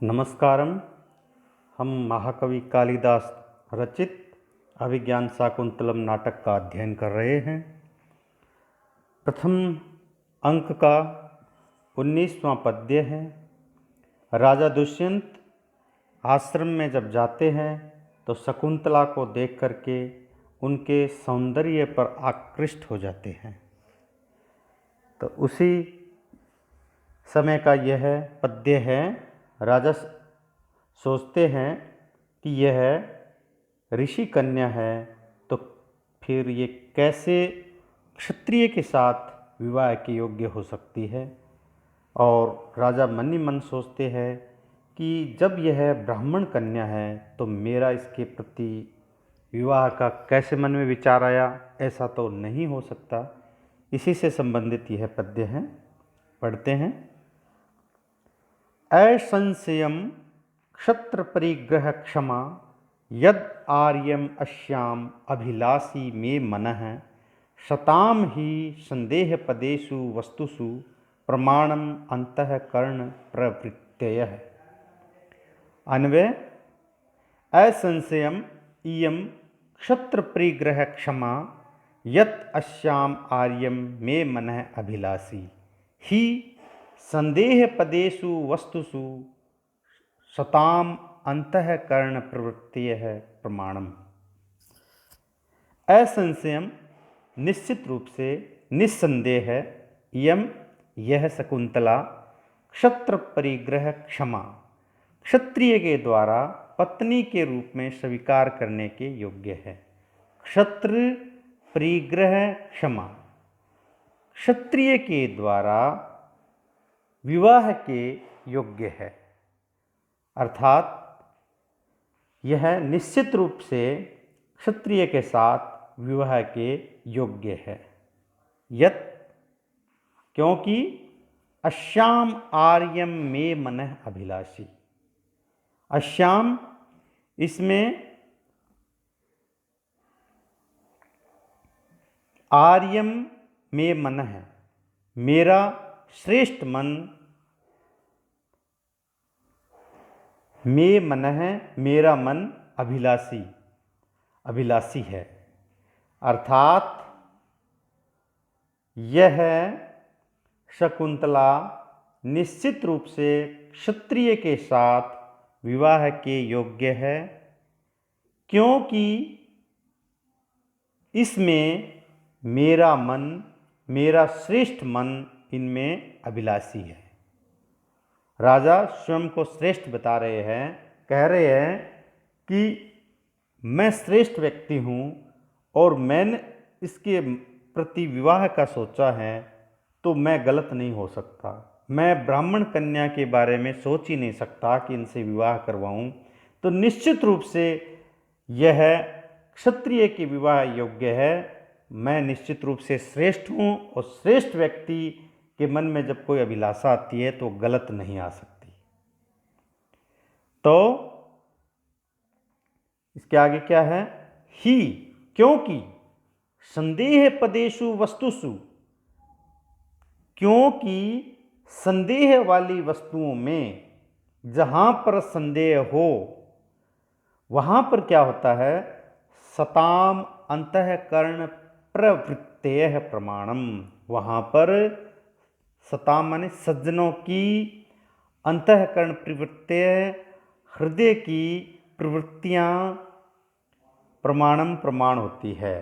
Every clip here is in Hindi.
नमस्कारम। हम महाकवि कालिदास रचित अभिज्ञान शाकुंतलम नाटक का अध्ययन कर रहे हैं। प्रथम अंक का 19वां पद्य है। राजा दुष्यंत आश्रम में जब जाते हैं तो शकुंतला को देख करके उनके सौंदर्य पर आकृष्ट हो जाते हैं। तो उसी समय का यह पद्य है। राजा सोचते हैं कि यह ऋषि कन्या है, तो फिर ये कैसे क्षत्रिय के साथ विवाह के योग्य हो सकती है। और राजा मन ही मन सोचते हैं कि जब यह ब्राह्मण कन्या है तो मेरा इसके प्रति विवाह का कैसे मन में विचार आया, ऐसा तो नहीं हो सकता। इसी से संबंधित यह पद्य है, पढ़ते हैं। असंशयम क्षत्र परिग्रह क्षमा यद आर्यम अश्याम अभिलाषी मे मनः शताम ही संदेह पदेषु वस्तुषु प्रमाणम अंतःकरण प्रवृत्तयः। अन्वय। असंशयम इयं क्षत्र परिग्रह क्षमा यत अश्याम आर्यम मे मनः अभिलाषी ही संदेह पदेषु वस्तुषु शताम अंतःकरण प्रवृत्तयः प्रमाणम। असंशयम निश्चित रूप से, निस्संदेह है, यम यह शकुंतला क्षत्र परिग्रह क्षमा क्षत्रिय के द्वारा पत्नी के रूप में स्वीकार करने के योग्य है। क्षत्र परिग्रह क्षमा क्षत्रिय के द्वारा विवाह के योग्य है, अर्थात यह निश्चित रूप से क्षत्रिय के साथ विवाह के योग्य है। यत क्योंकि अश्याम आर्यम मे मनः अभिलाषी। अश्याम इसमें आर्यम मे मनः है, मेरा श्रेष्ठ मन, मे मनः मेरा मन अभिलाषी अभिलाषी है, अर्थात यह शकुंतला निश्चित रूप से क्षत्रिय के साथ विवाह के योग्य है, क्योंकि इसमें मेरा मन, मेरा श्रेष्ठ मन इनमें अभिलाषी है। राजा स्वयं को श्रेष्ठ बता रहे हैं, कह रहे हैं कि मैं श्रेष्ठ व्यक्ति हूँ और मैंने इसके प्रति विवाह का सोचा है, तो मैं गलत नहीं हो सकता। मैं ब्राह्मण कन्या के बारे में सोच ही नहीं सकता कि इनसे विवाह करवाऊँ। तो निश्चित रूप से यह क्षत्रिय के विवाह योग्य है। मैं निश्चित रूप से श्रेष्ठ हूँ और श्रेष्ठ व्यक्ति के मन में जब कोई अभिलाषा आती है तो गलत नहीं आ सकती। तो इसके आगे क्या है? ही क्योंकि संदेह पदेषु वस्तुषु, क्योंकि संदेह वाली वस्तुओं में जहाँ पर संदेह हो वहाँ पर क्या होता है? सताम अंतःकरण प्रवृत्तयः प्रमाणम। वहाँ पर सताम माने सज्जनों की, अंतःकरण प्रवृत्ति हृदय की प्रवृत्तियाँ प्रमाणम प्रमाण होती है,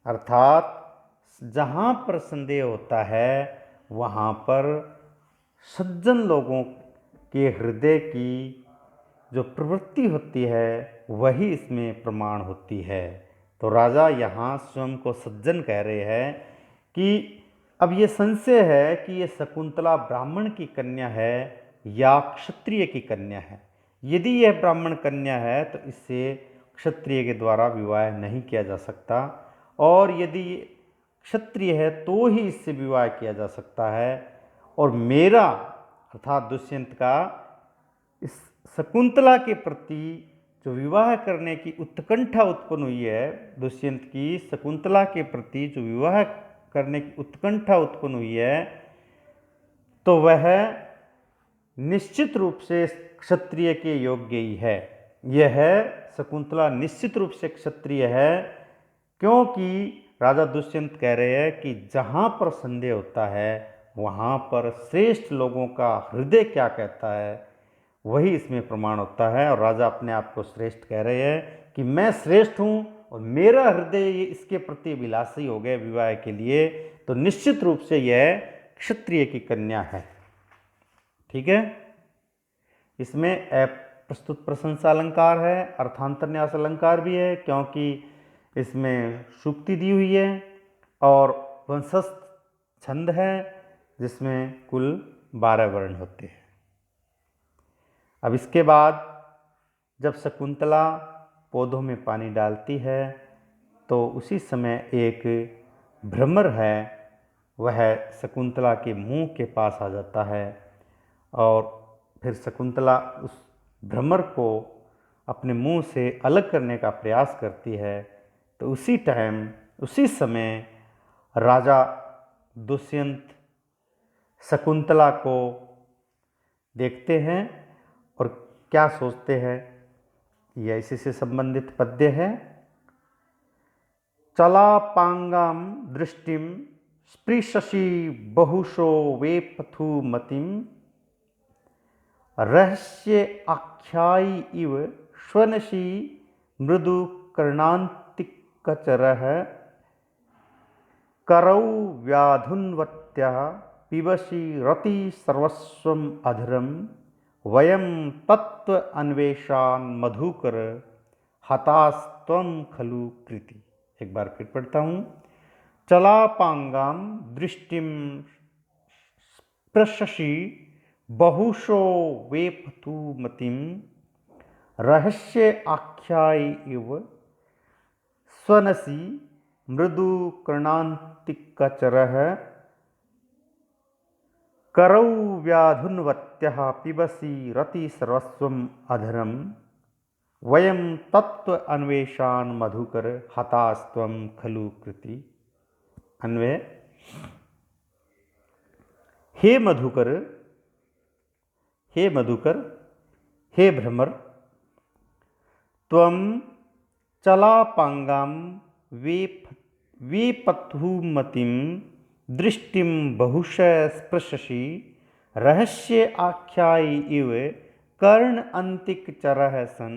अर्थात जहाँ पर संदेह होता है वहाँ पर सज्जन लोगों के हृदय की जो प्रवृत्ति होती है वही इसमें प्रमाण होती है। तो राजा यहाँ स्वयं को सज्जन कह रहे हैं कि अब ये संशय है कि ये शकुंतला ब्राह्मण की कन्या है या क्षत्रिय की कन्या है। यदि यह ब्राह्मण कन्या है तो इससे क्षत्रिय के द्वारा विवाह नहीं किया जा सकता, और यदि क्षत्रिय है तो ही इससे विवाह किया जा सकता है। और मेरा अर्थात दुष्यंत का इस शकुंतला के प्रति जो विवाह करने की उत्कंठा उत्पन्न हुई है, दुष्यंत की शकुंतला के प्रति जो विवाह करने की उत्कंठा उत्पन्न हुई है, तो वह निश्चित रूप से क्षत्रिय के योग्य ही है। यह शकुंतला निश्चित रूप से क्षत्रिय है, क्योंकि राजा दुष्यंत कह रहे हैं कि जहाँ पर संदेह होता है वहाँ पर श्रेष्ठ लोगों का हृदय क्या कहता है वही इसमें प्रमाण होता है। और राजा अपने आप को श्रेष्ठ कह रहे हैं कि मैं श्रेष्ठ हूँ और मेरा हृदय ये इसके प्रति अभिलाषी हो गया विवाह के लिए, तो निश्चित रूप से यह क्षत्रिय की कन्या है। ठीक है। इसमें प्रस्तुत प्रशंसा अलंकार है, अर्थांतर न्यास अलंकार भी है, क्योंकि इसमें सूक्ति दी हुई है और वंशस्थ छंद है जिसमें कुल 12 वर्ण होते हैं। अब इसके बाद जब शकुंतला पौधों में पानी डालती है तो उसी समय एक भ्रमर है वह शकुंतला के मुंह के पास आ जाता है और फिर शकुंतला उस भ्रमर को अपने मुंह से अलग करने का प्रयास करती है। तो उसी समय राजा दुष्यंत शकुंतला को देखते हैं और क्या सोचते हैं, यह इसी से संबंधित पद्य है। चलापांगाम दृष्टिम स्पृशसि बहुशो वेपथु मतिम रहस्य आख्यायी इव श्वनसि मृदु कर्णांतिकचरः करौ व्याधुन्वत्यः पिबसि रति सर्वस्वम अधरम वयम तत्व अन्वेषान मधुकर हतास्त्वं खलु कृति। एक बार फिर पढ़ता हूँ। चलापांगाम दृष्टिम स्पृशसि बहुशो वेपथु मतिम रहस्य आख्यायी इव स्वनसि मृदु कर्णांतिकचरः करौ व्याधुन्वत्यः पिबसि रति सर्वस्वम अधरम वयम तत्व अन्वेषान मधुकर हतास्त्वं खलु कृति। अन्वय। हे मधुकर, हे मधुकर, हे भ्रमर, त्वं चलापांगाम वेपथुमतिम दृष्टिम बहुशः स्पृशसि रहस्य आख्यायी इव कर्ण अंतिकचरः सन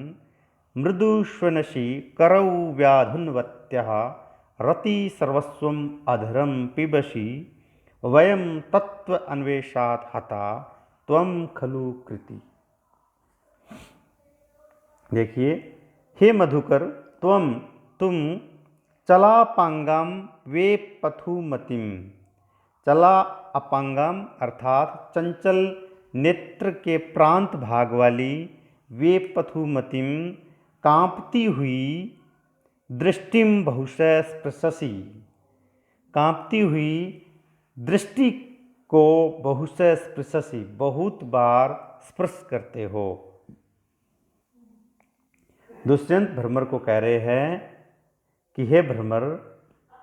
मृदुश्वनसि करौ व्याधुन्वत्यः रति सर्वस्वम अधरम पिबसि वयम तत्व अन्वेषात् हता त्वं खलु कृति। देखिए, हे मधुकर, तुम चलापांगाम वेपथुमतिम, चला अपांगाम अर्थात चंचल नेत्र के प्रांत भाग वाली, वेपथुमतिम कांपती हुई, दृष्टिम बहुशः स्पृशसि कांपती हुई दृष्टि को बहुशः स्पृशसि बहुत बार स्पर्श करते हो। दुष्यंत भ्रमर को कह रहे हैं कि हे भ्रमर,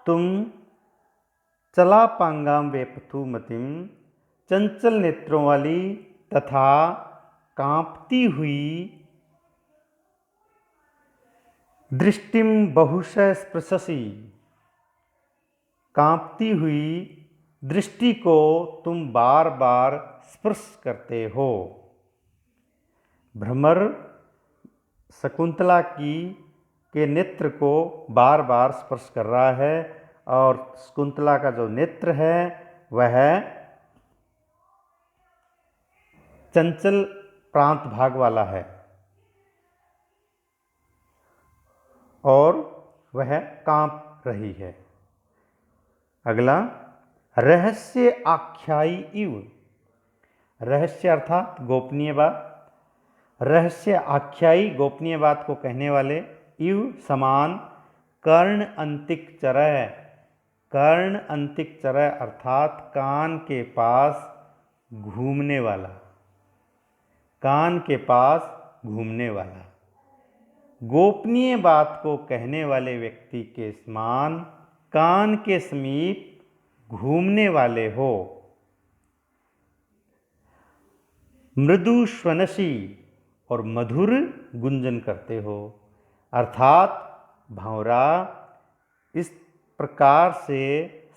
तुम चलापांगाम वेपथुमतिम चंचल नेत्रों वाली तथा कांपती हुई दृष्टिम बहुशः स्पृशसि कांपती हुई दृष्टि को तुम बार बार स्पर्श करते हो। भ्रमर शकुंतला के नेत्र को बार बार स्पर्श कर रहा है और शकुंतला का जो नेत्र है वह चंचल प्रांत भाग वाला है और वह कांप रही है। अगला, रहस्य आख्यायी इव, रहस्य अर्थात गोपनीय बात, रहस्य आख्यायी गोपनीय बात को कहने वाले, इव समान, कर्ण अंतिक चरह, कर्ण अंतिक चरह अर्थात कान के पास घूमने वाला, कान के पास घूमने वाला, गोपनीय बात को कहने वाले व्यक्ति के समान कान के समीप घूमने वाले हो। मृदु श्वनशी और मधुर गुंजन करते हो। अर्थात भंवरा इस प्रकार से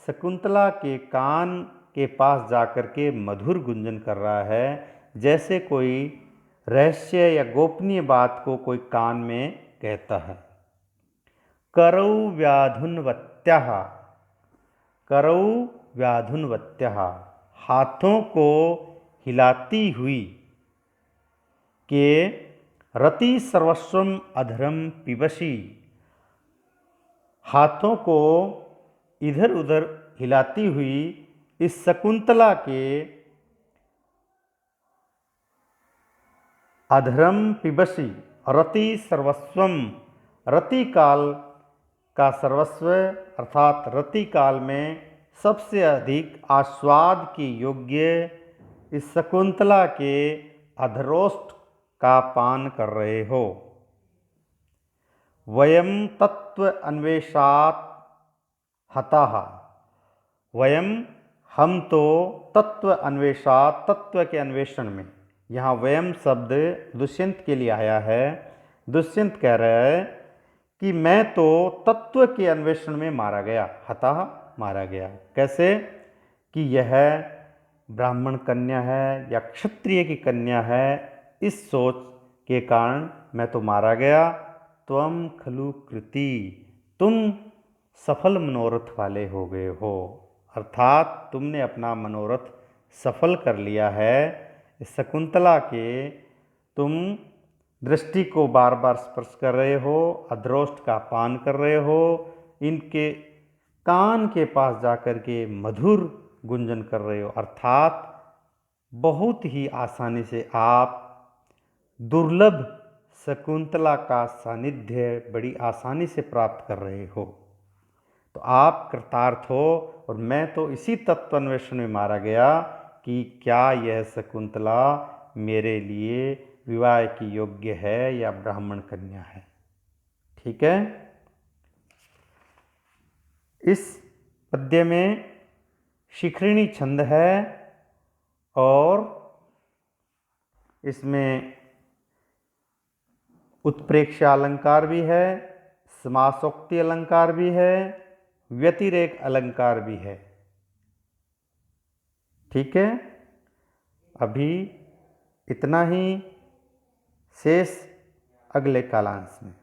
शकुंतला के कान के पास जाकर के मधुर गुंजन कर रहा है, जैसे कोई रहस्य या गोपनीय बात को कोई कान में कहता है। करौ व्याधुन्वत्यः, करौ व्याधुन्वत्यः, हाथों को हिलाती हुई, के रति सर्वस्वम अधरम पिबसी, हाथों को इधर उधर हिलाती हुई इस शकुंतला के अधरम पिबसी, रति सर्वस्वम, रति काल का सर्वस्व अर्थात रति काल में सबसे अधिक आस्वाद के योग्य इस शकुंतला के अधरोष्ठ का पान कर रहे हो। वयम तत्व अन्वेषात् हताः, वयम हम तो तत्व अन्वेषात् तत्व के अन्वेषण में, यहाँ वयम शब्द दुष्यंत के लिए आया है। दुष्यंत कह रहा है कि मैं तो तत्व के अन्वेषण में मारा गया, हताः मारा गया। कैसे कि यह ब्राह्मण कन्या है या क्षत्रिय की कन्या है, इस सोच के कारण मैं तो मारा गया। त्वम खलु कृति, तुम सफल मनोरथ वाले हो गए हो, अर्थात तुमने अपना मनोरथ सफल कर लिया है। इस शकुंतला के तुम दृष्टि को बार बार स्पर्श कर रहे हो, अधरोष्ठ का पान कर रहे हो, इनके कान के पास जाकर के मधुर गुंजन कर रहे हो, अर्थात बहुत ही आसानी से आप दुर्लभ शकुंतला का सानिध्य बड़ी आसानी से प्राप्त कर रहे हो। तो आप कृतार्थ हो और मैं तो इसी तत्वान्वेषण में मारा गया कि क्या यह शकुंतला मेरे लिए विवाह की योग्य है या ब्राह्मण कन्या है। ठीक है। इस पद्य में शिखरिणी छंद है और इसमें उत्प्रेक्षा अलंकार भी है, समासोक्ति अलंकार भी है, व्यतिरेक अलंकार भी है। ठीक है। अभी इतना ही, शेष अगले कालांश में।